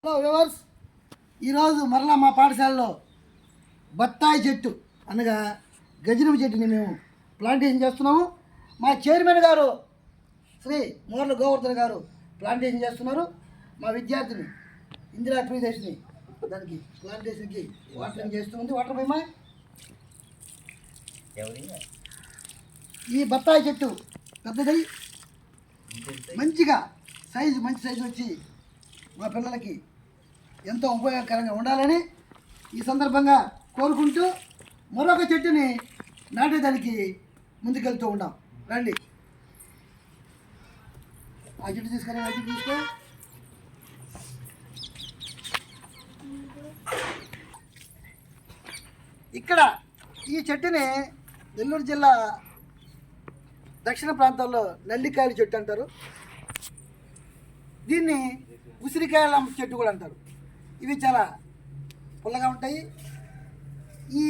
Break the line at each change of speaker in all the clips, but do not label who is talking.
Hello viewers, ఈరోజు మరలా మా పాఠశాలలో బత్తాయి చెట్టు అనగా గజనిమ్మ చెట్టుని మేము ప్లాంటేషన్ చేస్తున్నాము. మా చైర్మన్ గారు శ్రీ మోర్ల గోవర్ధన్ గారు ప్లాంటేషన్ చేస్తున్నారు. మా విద్యార్థిని ఇందిరా ప్రియదర్శిని దానికి ప్లాంటేషన్కి వాటరింగ్ చేస్తుంది. వాటర్ పోయమా. ఈ బత్తాయి చెట్టు పెద్దదై మంచి సైజు వచ్చి మా పిల్లలకి ఎంతో ఉపయోగకరంగా ఉండాలని ఈ సందర్భంగా కోరుకుంటూ మరొక చెట్టుని నాటేదానికి ముందుకెళ్తూ ఉన్నాం. రండి, ఆ చెట్టు తీసుకొని ఆ చెట్టు తీసుకో. ఇక్కడ ఈ చెట్టుని నెల్లూరు జిల్లా దక్షిణ ప్రాంతంలో నల్లికాయల చెట్టు అంటారు. దీన్ని ఉసిరికాయల చెట్టు కూడా అంటారు. ఇవి చాలా పుల్లగా ఉంటాయి. ఈ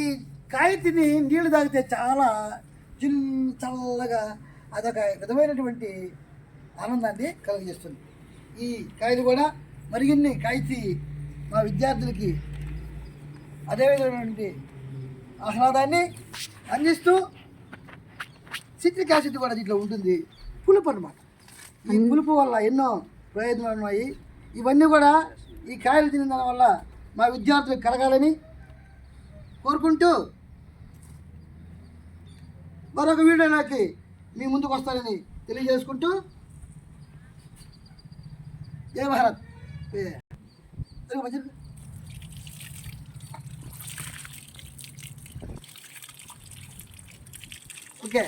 కాయ తిని నీళ్లు తాగితే చాలా చల్లగా అదొక విధమైనటువంటి ఆనందాన్ని కలుగజేస్తుంది. ఈ కాయలు కూడా మరిన్ని కాయతి మా విద్యార్థులకి అదే విధమైనటువంటి ఆహ్లాదాన్ని అందిస్తూ సిట్రిక్ యాసిడ్ కూడా దీంట్లో ఉంటుంది. పులుపు అన్నమాట. ఈ పులుపు వల్ల ఎన్నో ప్రయోజనాలు ఉన్నాయి. ఇవన్నీ కూడా ఈ కాయలు తినడం వల్ల మా విద్యార్థులకు కలగాలని కోరుకుంటూ మరొక వీడియోలోకి మీ ముందుకు వస్తారని తెలియజేసుకుంటూ జై భారత్. ఓకే.